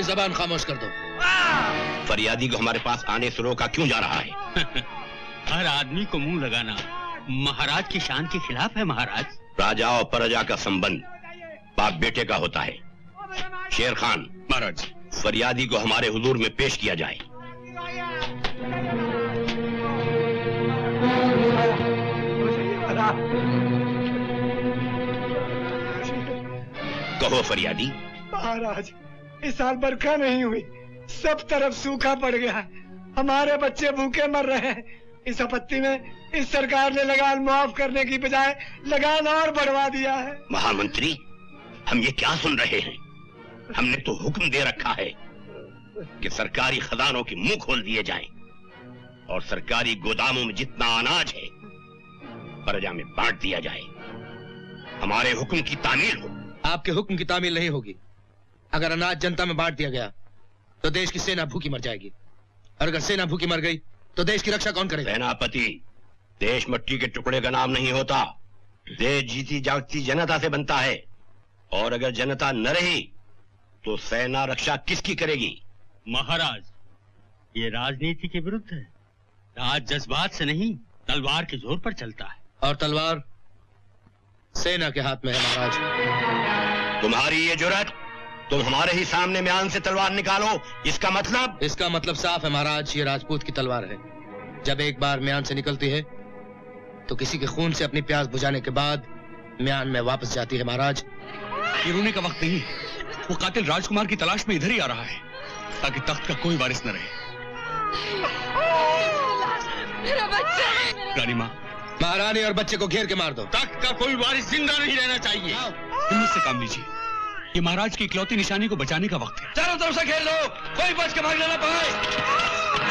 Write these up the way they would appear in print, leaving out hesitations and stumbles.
जबान खामोश कर दो। फरियादी को हमारे पास आने से रोका क्यों जा रहा है? हर आदमी को मुंह लगाना महाराज की शान के खिलाफ है महाराज। राजा और प्रजा का संबंध बाप बेटे का होता है। शेर खान महाराज, फरियादी को हमारे हुजूर में पेश किया जाए। कहो फरियादी। महाराज, इस साल बरखा नहीं हुई, सब तरफ सूखा पड़ गया है, हमारे बच्चे भूखे मर रहे हैं। इस आपत्ति में इस सरकार ने लगान माफ करने की बजाय लगान और बढ़वा दिया है। महामंत्री, हम ये क्या सुन रहे हैं? हमने तो हुक्म दे रखा है कि सरकारी खजानों के मुंह खोल दिए जाएं और सरकारी गोदामों में जितना अनाज है प्रजा में बांट दिया जाए। हमारे हुक्म की तामील हो। आपके हुक्म की तामील नहीं होगी। अगर अनाज जनता में बांट दिया गया तो देश की सेना भूखी मर जाएगी, और अगर सेना भूखी मर गई तो देश की रक्षा कौन करेगा? सेनापति, देश मिट्टी के टुकड़े का नाम नहीं होता। देश जीती जागती जनता से बनता है, और अगर जनता न रही तो सेना रक्षा किसकी करेगी? महाराज, ये राजनीति के विरुद्ध है। राज जज्बात से नहीं, तलवार के जोर पर चलता है। और तलवार सेना के हाथ में है महाराज। तुम्हारी ये जुर्रत, तुम हमारे ही सामने म्यान से तलवार निकालो, इसका मतलब? इसका मतलब साफ है महाराज, ये राजपूत की तलवार है। जब एक बार म्यान से निकलती है तो किसी के खून से अपनी प्यास बुझाने के बाद म्यान में वापस जाती है महाराज। ये रोने का वक्त नहीं, वो कातिल राजकुमार की तलाश में इधर ही आ रहा है ताकि तख्त का कोई वारिस न रहे। मेरा बच्चा। रानी माँ, महारानी और बच्चे को घेर के मार दो। तख्त का कोई वारिस जिंदा नहीं रहना चाहिए। हिम्मत से काम लीजिए, ये महाराज की इकलौती निशानी को बचाने का वक्त है। चारों तरफ से घेर लो, कोई बच के भाग ना पाए।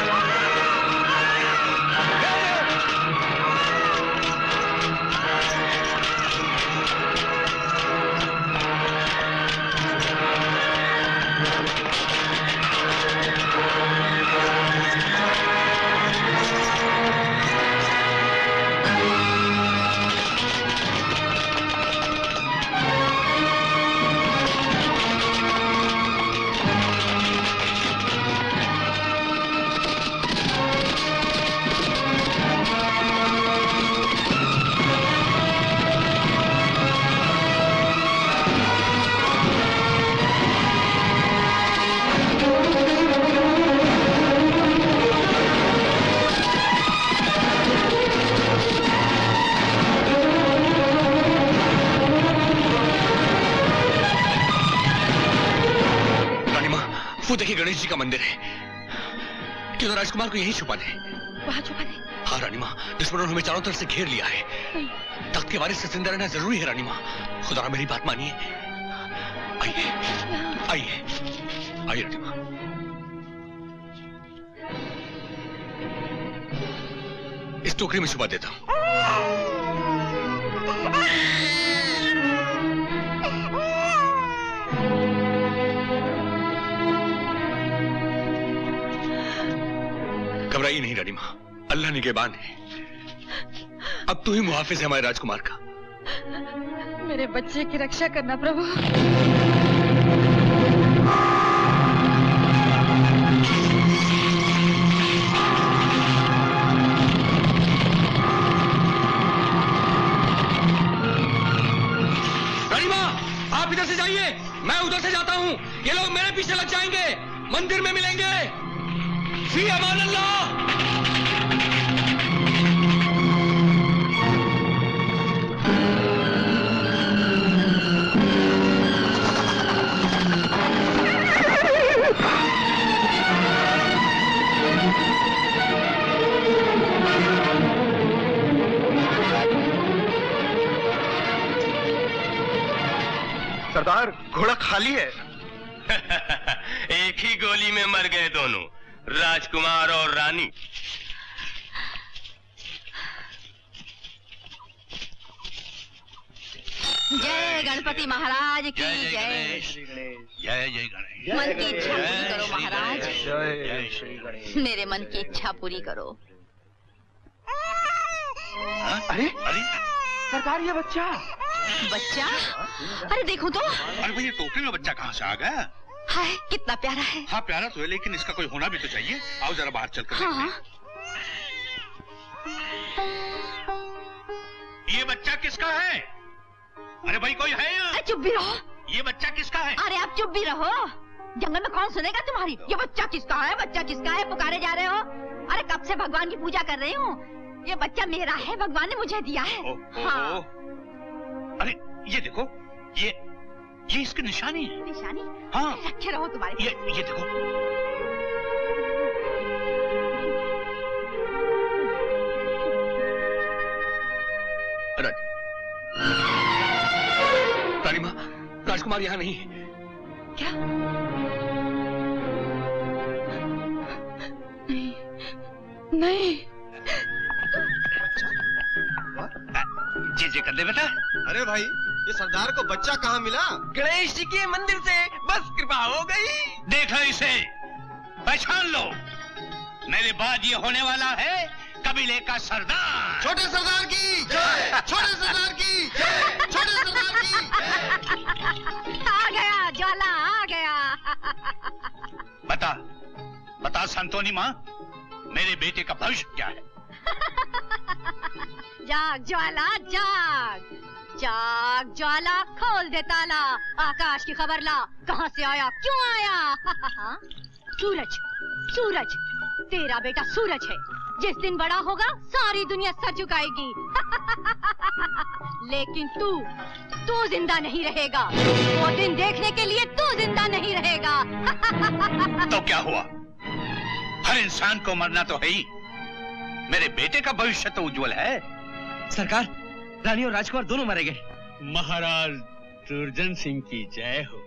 वो देखिए गणेश जी का मंदिर है, क्यों राजकुमार को यहीं छुपा दे। वहाँ छुपा दे। हाँ रानी माँ, दुश्मनों ने हमें चारों तरफ से घेर लिया है। तख्त के वारिस से जिंदा रहना जरूरी है रानी माँ, खुदा मेरी बात मानिए। आइए आइए आइए रानी माँ। इस टोकरी में छुपा देता हूँ। घबराइए नहीं रानी माँ, अल्लाह निगहबान है। अब तू ही मुहाफिज है हमारे राजकुमार का। मेरे बच्चे की रक्षा करना प्रभु। रानी माँ, आप इधर से जाइए, मैं उधर से जाता हूँ। ये लोग मेरे पीछे लग जाएंगे, मंदिर में मिलेंगे। फी अमान अल्लाह। सरदार, घोड़ा खाली है। एक ही गोली में मर गए दोनों, राजकुमार और रानी। जय गणपति महाराज की जय। जय जय गणेश। मन की इच्छा पूरी करो महाराज। जय श्री गणेश। मेरे मन की इच्छा पूरी करो। अरे अरे सरकार, ये बच्चा बच्चा? अरे देखो तो। अरे भैया, टोकरी में बच्चा कहाँ से आ गया? हाय कितना प्यारा है। हाँ प्यारा तो है, लेकिन इसका कोई होना भी तो चाहिए। आओ जरा बाहर चलकर देखते हैं। ये बच्चा किसका है? अरे भाई कोई है यहाँ? चुप भी रहो। ये बच्चा किसका है? अरे आप चुप भी रहो, जंगल में कौन सुनेगा तुम्हारी। ये बच्चा किसका है, बच्चा किसका है पुकारे जा रहे हो। अरे कब से भगवान की पूजा कर रही हूँ, ये बच्चा मेरा है, भगवान ने मुझे दिया है। हाँ। अरे ये देखो, ये इसकी निशानी है। निशानी? हाँ रखे रहो तुम्हारे। ये देखो। रानी माँ, राजकुमार यहाँ नहीं है। क्या? नहीं। जी कर दे बेटा। अरे भाई, ये सरदार को बच्चा कहाँ मिला? गणेश जी के मंदिर से, बस कृपा हो गई। देख लो इसे, पहचान लो। मेरे बाद ये होने वाला है कबीले का सरदार। छोटे सरदार की जय, छोटे सरदार की जय, छोटे सरदार की जय। आ गया ज्वाला, आ गया। बता संतोनी माँ, मेरे बेटे का भविष्य क्या है? जाग ज्वाला जाग, जाग ज्वाला, खोल दे ताला, आकाश की खबर ला, कहाँ से आया, क्यों आया। सूरज, सूरज, तेरा बेटा सूरज है। जिस दिन बड़ा होगा सारी दुनिया सर झुकाएगी। लेकिन तू जिंदा नहीं रहेगा। वो दिन देखने के लिए तू जिंदा नहीं रहेगा। तो क्या हुआ? हर इंसान को मरना तो है ही। मेरे बेटे का भविष्य तो उज्जवल है। सरकार, रानी और राजकुमार दोनों मारे गए। महाराज दुर्जन सिंह की जय हो।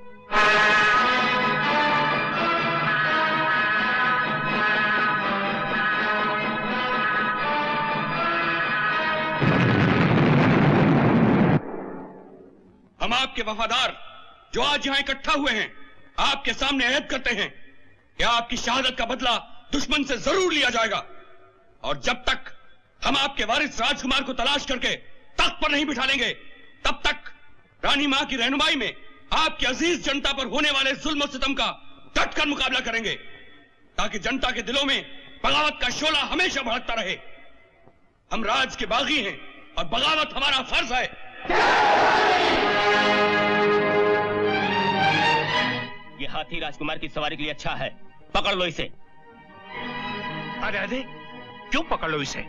हम आपके वफादार जो आज यहाँ इकट्ठा हुए हैं, आपके सामने अहद करते हैं कि आपकी शहादत का बदला दुश्मन से जरूर लिया जाएगा। और जब तक हम आपके वारिस राजकुमार को तलाश करके तख्त पर नहीं बिठा लेंगे, तब तक रानी मां की रहनुमाई में आपकी अजीज जनता पर होने वाले जुल्म और सितम का डटकर मुकाबला करेंगे, ताकि जनता के दिलों में बगावत का शोला हमेशा भड़कता रहे। हम राज के बागी हैं और बगावत हमारा फर्ज है। ये हाथी राजकुमार की सवारी के लिए अच्छा है, पकड़ लो इसे। अरे क्यों पकड़ लो इसे?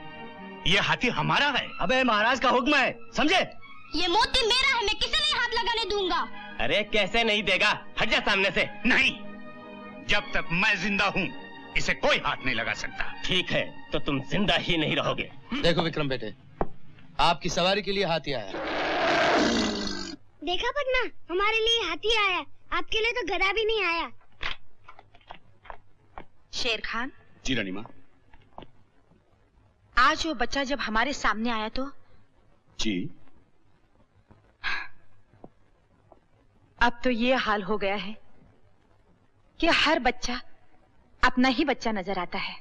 ये हाथी हमारा है। अबे महाराज का हुक्म है, समझे? ये मोती मेरा है, मैं किसे नहीं हाथ लगाने दूंगा। अरे कैसे नहीं देगा, हट जा सामने से। नहीं, जब तक मैं जिंदा हूँ इसे कोई हाथ नहीं लगा सकता। ठीक है, तो तुम जिंदा ही नहीं रहोगे। देखो विक्रम बेटे, आपकी सवारी के लिए हाथी आया। देखा पन्ना, हमारे लिए हाथी आया, आपके लिए तो गधा भी नहीं आया। शेर खान। जी रानी माँ। आज वो बच्चा जब हमारे सामने आया तो जी, अब तो ये हाल हो गया है कि हर बच्चा अपना ही बच्चा नजर आता है।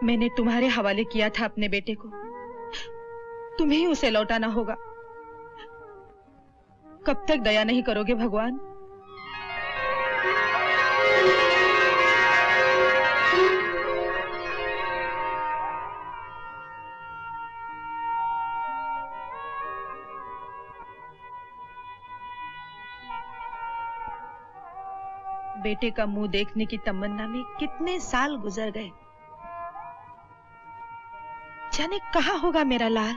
मैंने तुम्हारे हवाले किया था अपने बेटे को, तुम्हें ही उसे लौटाना होगा। कब तक दया नहीं करोगे भगवान? बेटे का मुंह देखने की तमन्ना में कितने साल गुजर गए। जाने कहाँ होगा मेरा लाल।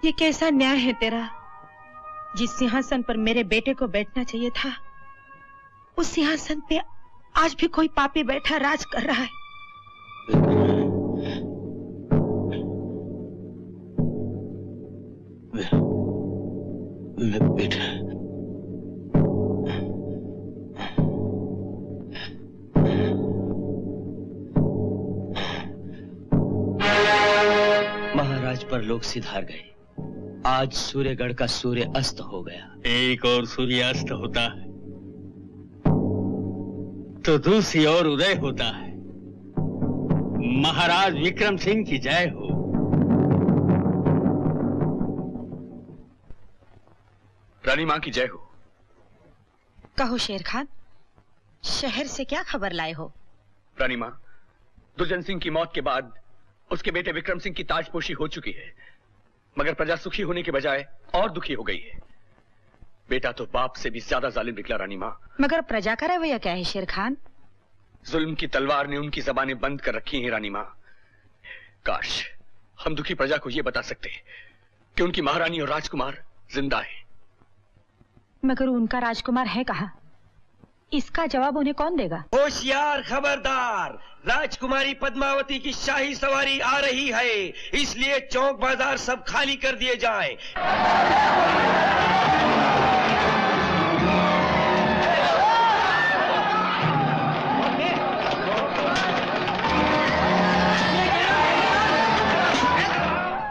ये कैसा न्याय है तेरा? जिस सिंहासन पर मेरे बेटे को बैठना चाहिए था, उस सिंहासन पे आज भी कोई पापी बैठा राज कर रहा है। बेटा, महाराज पर लोग सिधार गए। आज सूर्यगढ़ का सूर्य अस्त हो गया। एक और सूर्यास्त होता है तो दूसरी ओर उदय होता है। महाराज विक्रम सिंह की जय हो। रानी मां की जय हो। कहो शेर खान, शहर से क्या खबर लाए हो? रानी मां, दुर्जन सिंह की मौत के बाद उसके बेटे विक्रम सिंह की ताजपोशी हो चुकी है, मगर प्रजा सुखी होने के बजाय और दुखी हो गई है। बेटा तो बाप से भी ज्यादा जालिम निकला रानी मां। मगर प्रजा का रवैया क्या है शेर खान? जुल्म की तलवार ने उनकी जबानें बंद कर रखी हैं रानी मां। काश हम दुखी प्रजा को यह बता सकते कि उनकी महारानी और राजकुमार जिंदा हैं। मगर उनका राजकुमार है कहाँ? इसका जवाब उन्हें कौन देगा? होशियार, खबरदार! राजकुमारी पद्मावती की शाही सवारी आ रही है, इसलिए चौक बाजार सब खाली कर दिए जाएं।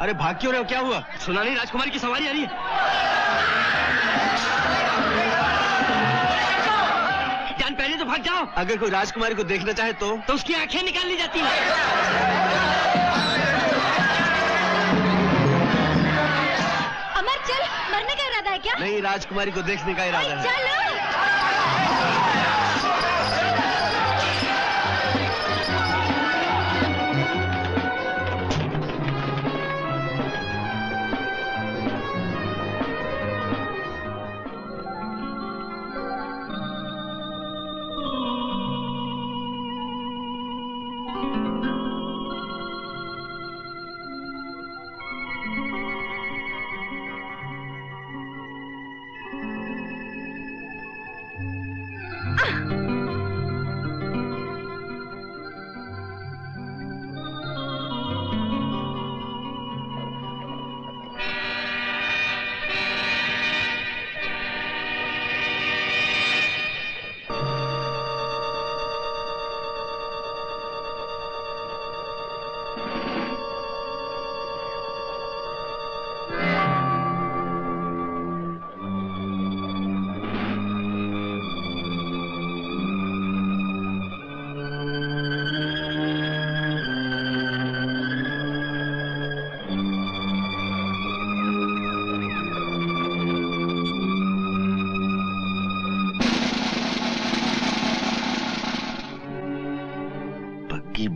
अरे भाग क्यों रहे हो? क्या हुआ? सुना नहीं राजकुमारी की सवारी आ रही है। जान पहले तो भाग जाओ। अगर कोई राजकुमारी को देखना चाहे तो उसकी आंखें निकाल ली जाती हैं। अमर चल, मरने का इरादा है क्या? नहीं, राजकुमारी को देखने का इरादा है। चलो।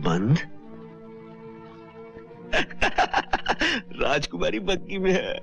बंद। राजकुमारी बग्गी में है।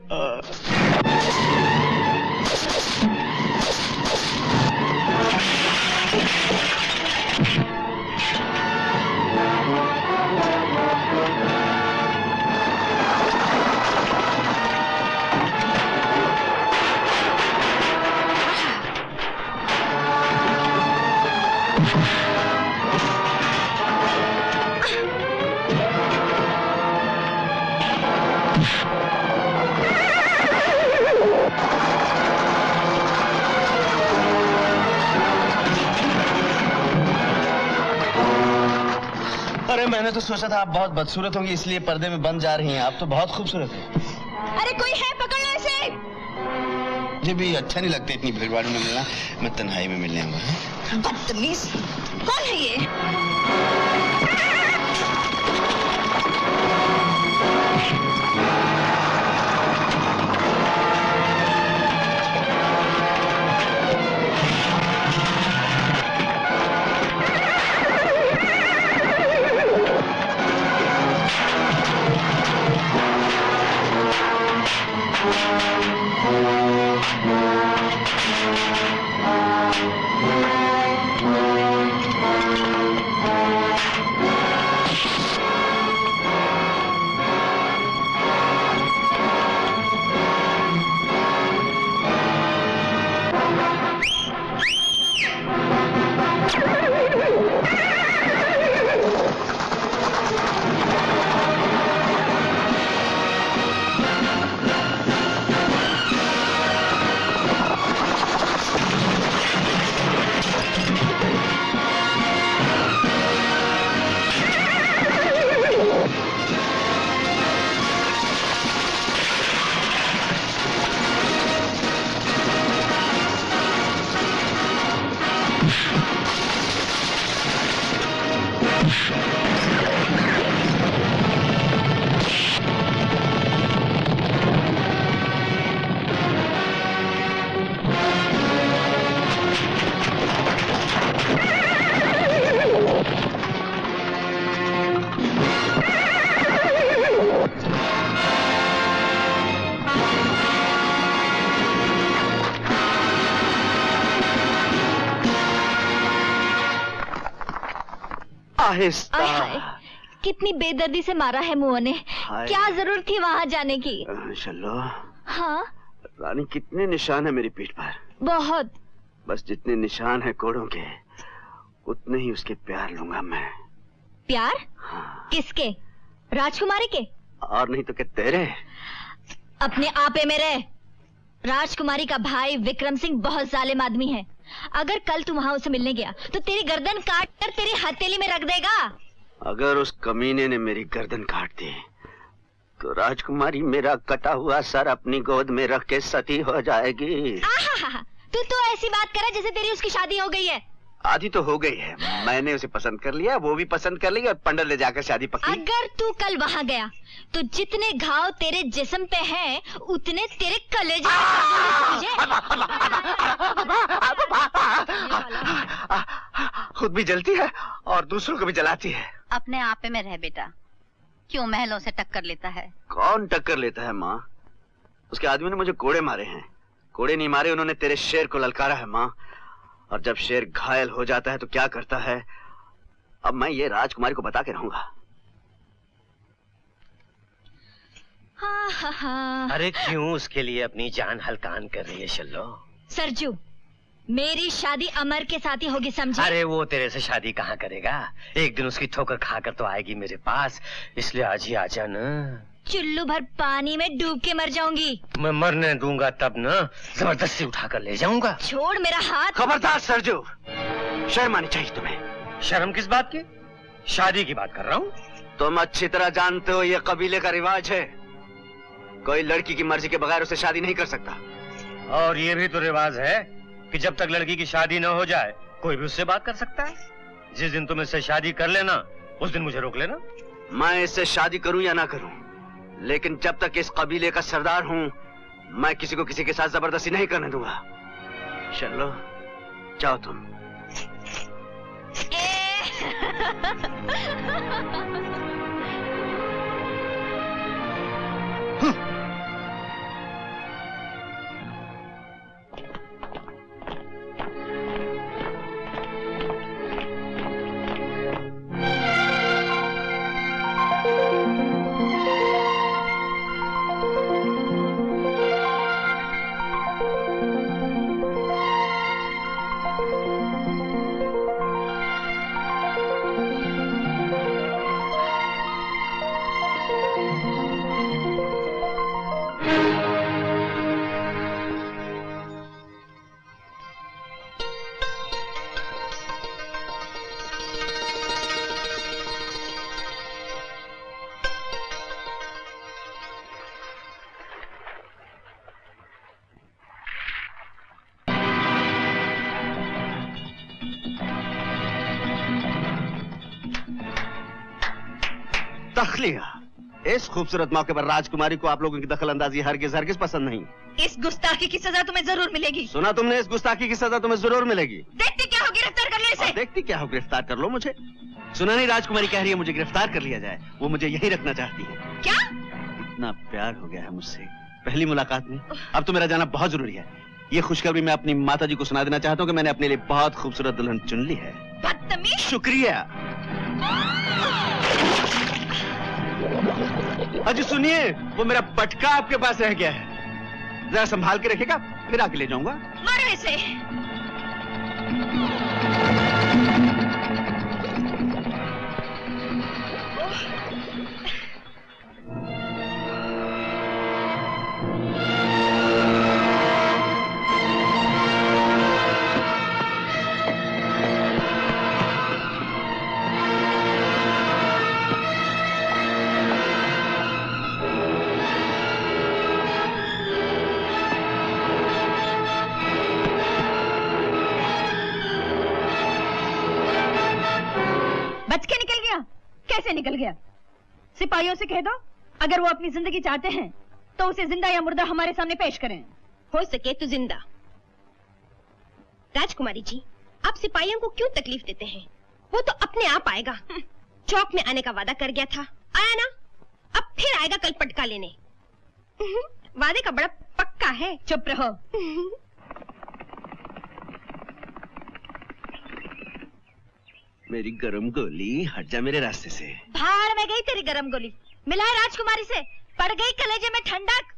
अरे मैंने तो सोचा था आप बहुत बदसूरत होंगी, इसलिए पर्दे में बंद जा रही हैं। आप तो बहुत खूबसूरत हैं। अरे कोई है, पकड़ो इसे। मुझे भी अच्छा नहीं लगता इतनी भीड़-भाड़ में मिलना। मैं तन्हाई में मिलने आऊंगा। बदतमीज, कौन है ये? आहिस्ता। आय हाय, कितनी बेदर्दी से मारा है मुआ ने। क्या जरूरत थी वहाँ जाने की? चलो। हाँ रानी, कितने निशान है मेरी पीठ पर? बहुत। बस जितने निशान है कोड़ों के, उतने ही उसके प्यार लूंगा मैं। प्यार? हाँ। किसके? राजकुमारी के? और नहीं तो क्या तेरे? अपने आपे में रह। राजकुमारी का भाई विक्रम सिंह बहुत जालिम आदमी है। अगर कल तू वहाँ उसे मिलने गया तो तेरी गर्दन काट कर तेरी हथेली में रख देगा। अगर उस कमीने ने मेरी गर्दन काट दी तो राजकुमारी मेरा कटा हुआ सर अपनी गोद में रख के सती हो जाएगी। तू तो ऐसी बात करे जैसे तेरी उसकी शादी हो गई है। आधी तो हो गई है, मैंने उसे पसंद कर लिया, वो भी पसंद कर ली और पंडित ले जाकर शादी पक्की। अगर तू कल वहाँ गया तो जितने घाव तेरे जिस्म पे हैं, उतने तेरे कलेजे खुद भी जलती है और दूसरों को भी जलाती है। अपने आपे में रह बेटा, क्यों महलों से टक्कर लेता है? कौन टक्कर लेता है माँ? उसके आदमी ने मुझे कोड़े मारे हैं। कोड़े नहीं मारे, उन्होंने तेरे शेर को ललकारा है माँ। और जब शेर घायल हो जाता है तो क्या करता है, अब मैं ये राजकुमारी को बता के रहूंगा। अरे क्यों उसके लिए अपनी जान हलकान कर रही है शल्लो? सरजू, मेरी शादी अमर के साथ ही होगी, समझे? अरे वो तेरे से शादी कहाँ करेगा? एक दिन उसकी ठोकर खाकर तो आएगी मेरे पास, इसलिए आज ही आजा ना। चुल्लू भर पानी में डूब के मर जाऊंगी। मैं मरने दूंगा तब ना, जबरदस्ती उठाकर ले जाऊंगा। छोड़ मेरा हाथ। खबरदार सरजू, शर्म आनी चाहिए तुम्हें। शर्म किस बात की? शादी की बात कर रहा हूँ। तुम अच्छी तरह जानते हो ये कबीले का रिवाज है, कोई लड़की की मर्जी के बगैर उसे शादी नहीं कर सकता। और ये भी तो रिवाज है कि जब तक लड़की की शादी न हो जाए कोई भी उससे बात कर सकता है। जिस दिन तुम इससे शादी कर लेना उस दिन मुझे रोक लेना। मैं इससे शादी करूं या ना करूं, लेकिन जब तक इस कबीले का सरदार हूं, मैं किसी को किसी के साथ जबरदस्ती नहीं करने दूंगा। चलो जाओ तुम। इस खूबसूरत मौके पर राजकुमारी को आप लोगों की दखल अंदाजी हरगिज हरगिज पसंद नहीं। इस गुस्ताखी की सजा तुम्हें जरूर मिलेगी। सुना तुमने? इस गुस्ताखी की सजा तुम्हें जरूर मिलेगी। देखती क्या हो, गिरफ्तार कर लो इसे। देखती क्या हो, गिरफ्तार कर लो मुझे। सुना नहीं, राजकुमारी कह रही है मुझे गिरफ्तार कर लिया जाए, वो मुझे यही रखना चाहती है। क्या? इतना प्यार हो गया है मुझसे पहली मुलाकात में, अब तो मेरा जाना बहुत जरूरी है। ये खुशखबरी मैं अपनी माताजी को सुना देना चाहता हूँ कि मैंने अपने लिए बहुत खूबसूरत दुल्हन चुन ली है। बदतमीज। शुक्रिया। अजी सुनिए, वो मेरा पटका आपके पास रह गया है, जरा संभाल के रखेगा, फिर आके ले जाऊंगा। मारो इसे। कैसे निकल गया? सिपाहियों से कह दो अगर वो अपनी जिंदगी चाहते हैं तो उसे जिंदा या मुर्दा हमारे सामने पेश करें। हो सके तो जिंदा। राजकुमारी जी, आप सिपाहियों को क्यों तकलीफ देते हैं? वो तो अपने आप आएगा। चौक में आने का वादा कर गया था, आया ना, अब फिर आएगा कल पटका लेने। वादे का बड़ा पक्का है। चुप रहो। मेरी गरम गोली हट जा मेरे रास्ते से। भाड़ में गई तेरी गरम गोली। मिला है राजकुमारी से, पड़ गई कलेजे में ठंडक।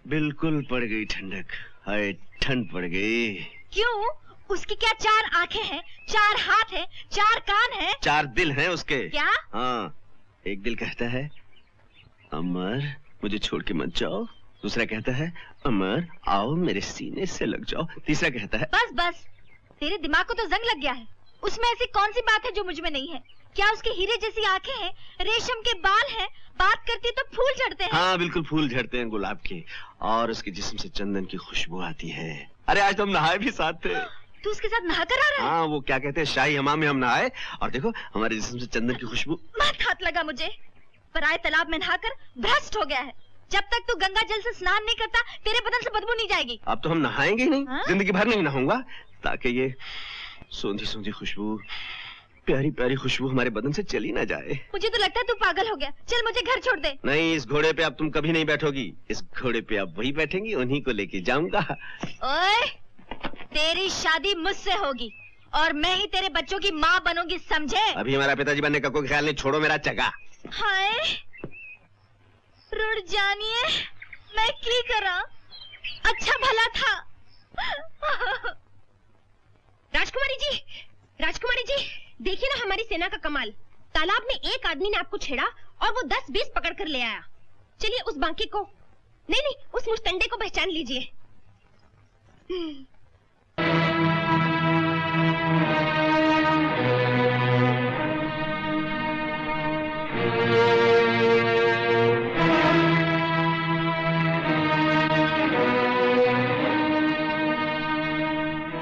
बिल्कुल पड़ गई ठंडक। हाय ठंड पड़ गई। क्यों? उसकी क्या 4 आंखें हैं, 4 हाथ हैं, 4 कान हैं, 4 दिल हैं उसके। क्या? हाँ, एक दिल कहता है अमर मुझे छोड़ के मत जाओ, दूसरा कहता है अमर आओ मेरे सीने से लग जाओ, तीसरा कहता है बस बस, तेरे दिमाग को तो जंग लग गया है। उसमें ऐसी कौन सी बात है जो मुझ में नहीं है? क्या उसके हीरे जैसी आंखें हैं, रेशम के बाल हैं, बात करती तो फूल झड़ते हैं? हाँ बिल्कुल फूल झड़ते हैं गुलाब के, और उसके जिस्म से चंदन की खुशबू आती है। अरे आज तो हम नहाए भी साथ थे। तू उसके साथ नहा कर आ रहा है? हाँ वो क्या कहते हैं शाही हमाम में हम नहाए, और देखो हमारे जिस्म से चंदन की खुशबू। मत हाथ लगा मुझे, पराये तालाब में नहाकर भ्रष्ट हो गया है। जब तक तू गंगा जल से स्नान नहीं करता तेरे बदन से बदबू नहीं जाएगी। अब तो हम नहाएंगे ही नहीं। हाँ? जिंदगी भर नहीं नहाऊंगा, ताकि ये सोंधी सोंधी खुशबू, प्यारी प्यारी खुशबू हमारे बदन से चली ना जाए। मुझे तो लगता है तू पागल हो गया। चल मुझे घर छोड़ दे। नहीं, इस घोड़े पे अब तुम कभी नहीं बैठोगी, इस घोड़े पे अब वही बैठेंगी, उन्हीं को लेके जाऊंगा। ओए, तेरी शादी मुझसे होगी और मैं ही तेरे बच्चों की माँ बनूंगी, समझे? अभी हमारा पिताजी बनने का कोई ख्याल नहीं, छोड़ो मेरा चगा। हाय रुड़ जानिए, मैं की करा, अच्छा भला था। राजकुमारी जी, राजकुमारी जी, देखिए ना हमारी सेना का कमाल। तालाब में एक आदमी ने आपको छेड़ा और वो 10-20 पकड़ कर ले आया। चलिए उस बांके को, नहीं उस मुश्तंडे को पहचान लीजिए।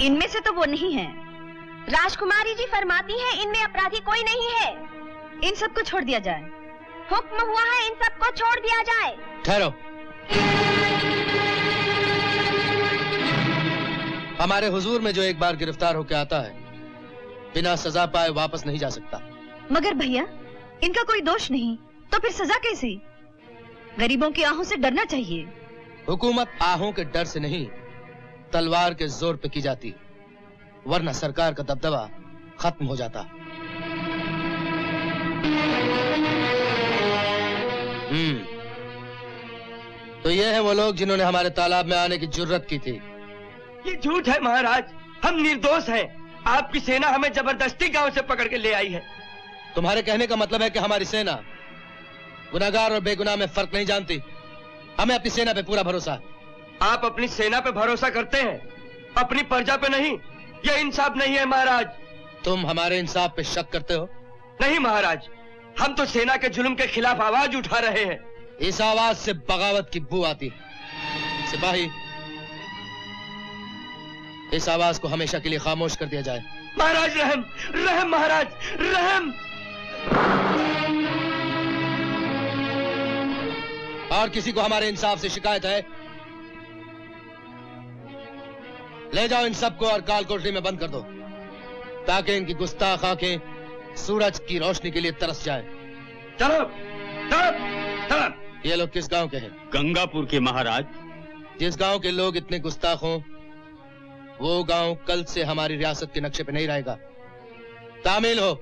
इनमें से तो वो नहीं है। राजकुमारी जी फरमाती हैं इनमें अपराधी कोई नहीं है। इन सबको छोड़ दिया जाए। हुक्म हुआ है इन सबको छोड़ दिया जाए। ठहरो, हमारे हुजूर में जो एक बार गिरफ्तार होकर आता है बिना सजा पाए वापस नहीं जा सकता। मगर भैया इनका कोई दोष नहीं, तो फिर सजा कैसी? गरीबों की आहों से डरना चाहिए। हुकूमत आहों के डर से नहीं, तलवार के जोर पे की जाती, वरना सरकार का दबदबा खत्म हो जाता। तो ये हैं वो लोग जिन्होंने हमारे तालाब में आने की जुर्रत की थी। ये झूठ है महाराज, हम निर्दोष हैं। आपकी सेना हमें जबरदस्ती गांव से पकड़ के ले आई है। तुम्हारे कहने का मतलब है कि हमारी सेना गुनाहगार और बेगुनाह में फर्क नहीं जानती? हमें अपनी सेना पे पूरा भरोसा है। आप अपनी सेना पे भरोसा करते हैं, अपनी प्रजा पे नहीं। यह इंसाफ नहीं है महाराज। तुम हमारे इंसाफ पे शक करते हो? नहीं महाराज, हम तो सेना के जुल्म के खिलाफ आवाज उठा रहे हैं। इस आवाज से बगावत की बू आती है। सिपाही, इस आवाज को हमेशा के लिए खामोश कर दिया जाए। महाराज रहम, रहम महाराज, रहम। और किसी को हमारे इंसाफ से शिकायत है? ले जाओ इन सबको और काल कोठरी में बंद कर दो, ताकि इनकी गुस्ताख आंखें सूरज की रोशनी के लिए तरस जाए। चलो, चलो, चलो। ये लोग किस गांव के हैं? गंगापुर के महाराज। जिस गांव के लोग इतने गुस्ताख हों, वो गांव कल से हमारी रियासत के नक्शे पे नहीं रहेगा। तामील हो।